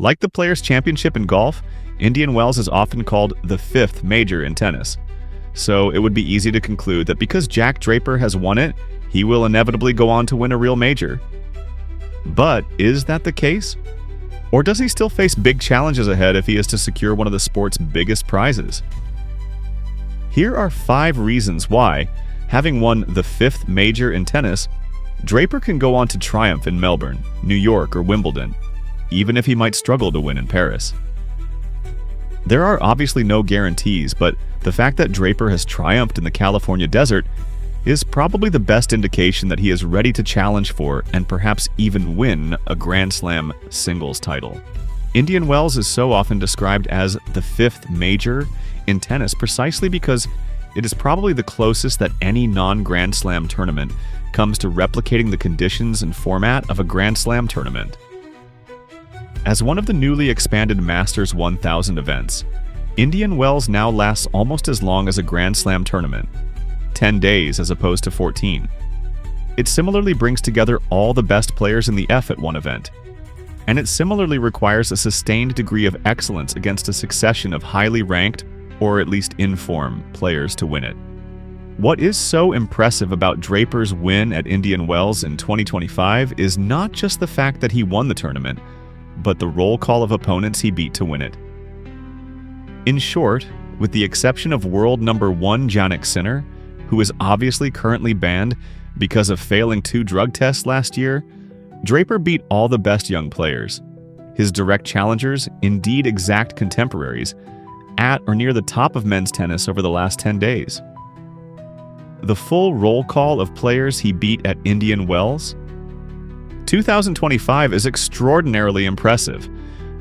Like the Players' Championship in golf, Indian Wells is often called the fifth major in tennis. So it would be easy to conclude that because Jack Draper has won it, he will inevitably go on to win a real major. But is that the case? Or does he still face big challenges ahead if he is to secure one of the sport's biggest prizes? Here are 5 reasons why, having won the 5th major in tennis, Draper can go on to triumph in Melbourne, New York, or Wimbledon, even if he might struggle to win in Paris. There are obviously no guarantees, but the fact that Draper has triumphed in the California desert is probably the best indication that he is ready to challenge for and perhaps even win a Grand Slam singles title. Indian Wells is so often described as the 5th major in tennis precisely because it is probably the closest that any non-Grand Slam tournament comes to replicating the conditions and format of a Grand Slam tournament. As one of the newly expanded Masters 1000 events, Indian Wells now lasts almost as long as a Grand Slam tournament, 10 days as opposed to 14. It similarly brings together all the best players in the F at one event, and it similarly requires a sustained degree of excellence against a succession of highly ranked, or at least in-form, players to win it. What is so impressive about Draper's win at Indian Wells in 2025 is not just the fact that he won the tournament, but the roll call of opponents he beat to win it. In short, with the exception of world number 1 Jannik Sinner, who is obviously currently banned because of failing 2 drug tests last year, Draper beat all the best young players, his direct challengers, indeed exact contemporaries, at or near the top of men's tennis over the last 10 days. The full roll call of players he beat at Indian Wells? 2025 is extraordinarily impressive.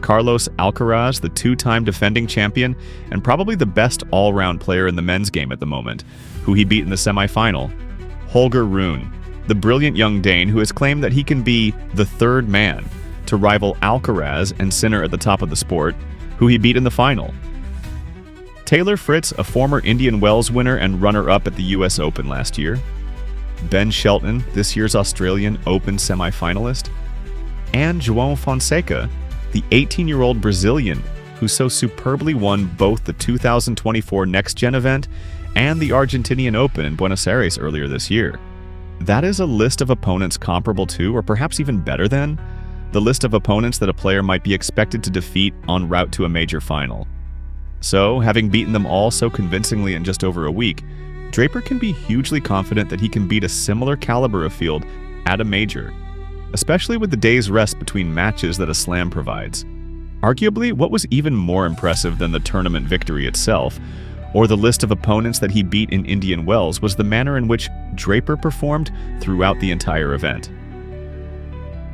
Carlos Alcaraz, the 2-time defending champion and probably the best all-round player in the men's game at the moment, who he beat in the semifinal. Holger Rune, the brilliant young Dane who has claimed that he can be the third man to rival Alcaraz and Sinner at the top of the sport, who he beat in the final. Taylor Fritz, a former Indian Wells winner and runner-up at the US Open last year. Ben Shelton, this year's Australian Open semi-finalist. And João Fonseca, the 18-year-old Brazilian who so superbly won both the 2024 Next Gen event and the Argentinian Open in Buenos Aires earlier this year. That is a list of opponents comparable to, or perhaps even better than, the list of opponents that a player might be expected to defeat en route to a major final. So, having beaten them all so convincingly in just over a week, Draper can be hugely confident that he can beat a similar caliber of field at a major, especially with the day's rest between matches that a slam provides. Arguably, what was even more impressive than the tournament victory itself, or the list of opponents that he beat in Indian Wells, was the manner in which Draper performed throughout the entire event.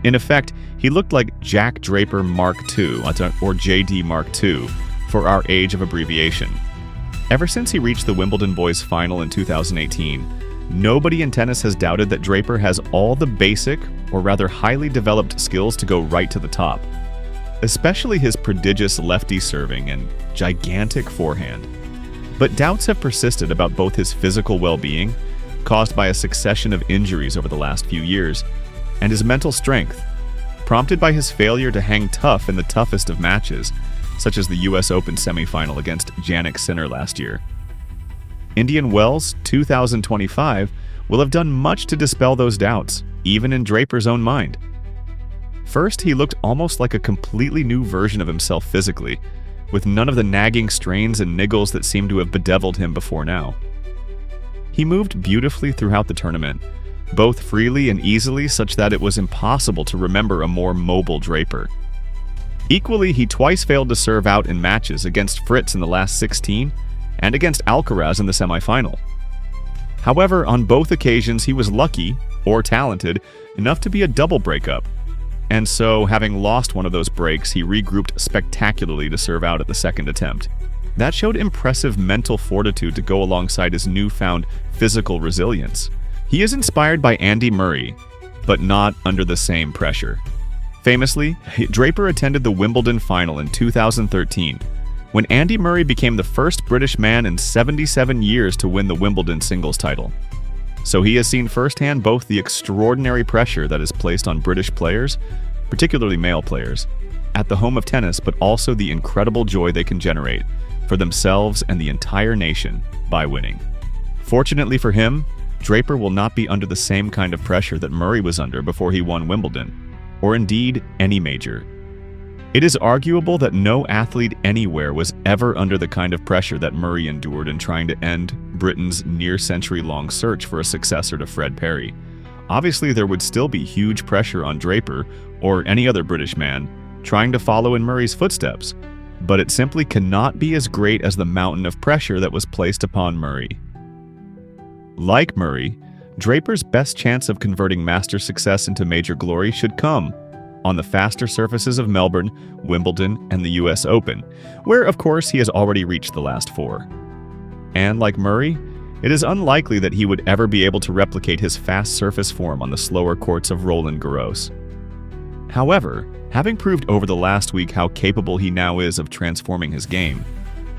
In effect, he looked like Jack Draper Mark II, or JD Mark II, for our age of abbreviation. Ever since he reached the Wimbledon boys final in 2018, nobody in tennis has doubted that Draper has all the basic, or rather highly developed skills to go right to the top, especially his prodigious lefty serving and gigantic forehand. But doubts have persisted about both his physical well-being, caused by a succession of injuries over the last few years, and his mental strength, prompted by his failure to hang tough in the toughest of matches, such as the US Open semifinal against Jannik Sinner last year. Indian Wells 2025 will have done much to dispel those doubts, even in Draper's own mind. First, he looked almost like a completely new version of himself physically, with none of the nagging strains and niggles that seemed to have bedeviled him before now. He moved beautifully throughout the tournament, both freely and easily such that it was impossible to remember a more mobile Draper. Equally, he twice failed to serve out in matches against Fritz in the last 16 and against Alcaraz in the semifinal. However, on both occasions he was lucky, or talented, enough to be a double breakup. And so, having lost one of those breaks, he regrouped spectacularly to serve out at the second attempt. That showed impressive mental fortitude to go alongside his newfound physical resilience. He is inspired by Andy Murray, but not under the same pressure. Famously, Draper attended the Wimbledon final in 2013, when Andy Murray became the first British man in 77 years to win the Wimbledon singles title. So he has seen firsthand both the extraordinary pressure that is placed on British players, particularly male players, at the home of tennis, but also the incredible joy they can generate for themselves and the entire nation by winning. Fortunately for him, Draper will not be under the same kind of pressure that Murray was under before he won Wimbledon, or indeed any major. It is arguable that no athlete anywhere was ever under the kind of pressure that Murray endured in trying to end Britain's near-century-long search for a successor to Fred Perry. Obviously, there would still be huge pressure on Draper, or any other British man, trying to follow in Murray's footsteps, but it simply cannot be as great as the mountain of pressure that was placed upon Murray. Like Murray, Draper's best chance of converting master success into major glory should come on the faster surfaces of Melbourne, Wimbledon, and the US Open, where, of course, he has already reached the last 4. And like Murray, it is unlikely that he would ever be able to replicate his fast surface form on the slower courts of Roland Garros. However, having proved over the last week how capable he now is of transforming his game,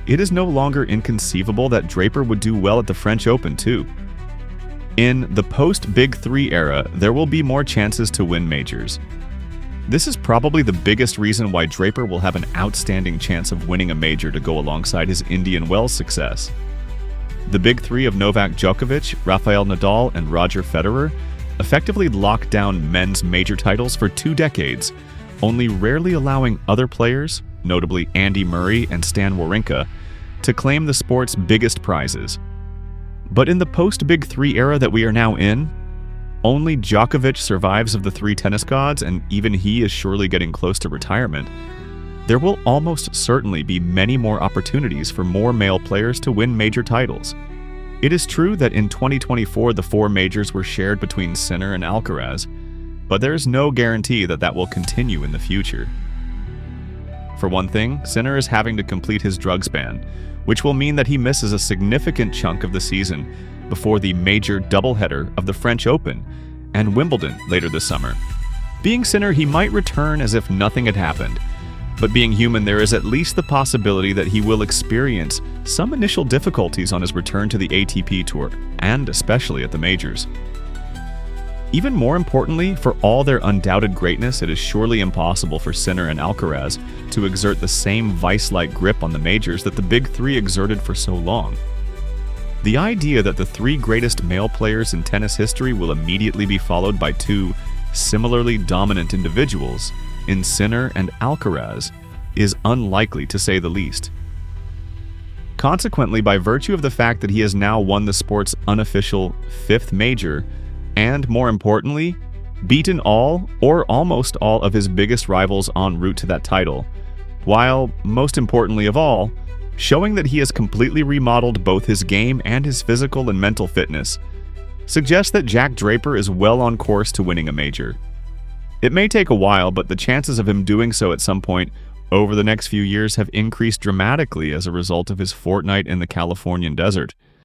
it is no longer inconceivable that Draper would do well at the French Open too. In the post-Big Three era, there will be more chances to win majors. This is probably the biggest reason why Draper will have an outstanding chance of winning a major to go alongside his Indian Wells success. The Big Three of Novak Djokovic, Rafael Nadal, and Roger Federer effectively locked down men's major titles for 2 decades, only rarely allowing other players, notably Andy Murray and Stan Wawrinka, to claim the sport's biggest prizes. But in the post-Big Three era that we are now in, only Djokovic survives of the 3 tennis gods, and even he is surely getting close to retirement. There will almost certainly be many more opportunities for more male players to win major titles. It is true that in 2024 the 4 majors were shared between Sinner and Alcaraz, but there is no guarantee that that will continue in the future. For one thing, Sinner is having to complete his drugs ban, which will mean that he misses a significant chunk of the season before the major doubleheader of the French Open and Wimbledon later this summer. Being Sinner, he might return as if nothing had happened, but being human, there is at least the possibility that he will experience some initial difficulties on his return to the ATP Tour, and especially at the majors. Even more importantly, for all their undoubted greatness, it is surely impossible for Sinner and Alcaraz to exert the same vice-like grip on the majors that the Big Three exerted for so long. The idea that the 3 greatest male players in tennis history will immediately be followed by 2 similarly dominant individuals in Sinner and Alcaraz is unlikely, to say the least. Consequently, by virtue of the fact that he has now won the sport's unofficial 5th major, and more importantly, beaten all or almost all of his biggest rivals en route to that title, while, most importantly of all, showing that he has completely remodeled both his game and his physical and mental fitness, suggests that Jack Draper is well on course to winning a major. It may take a while, but the chances of him doing so at some point over the next few years have increased dramatically as a result of his fortnight in the Californian desert.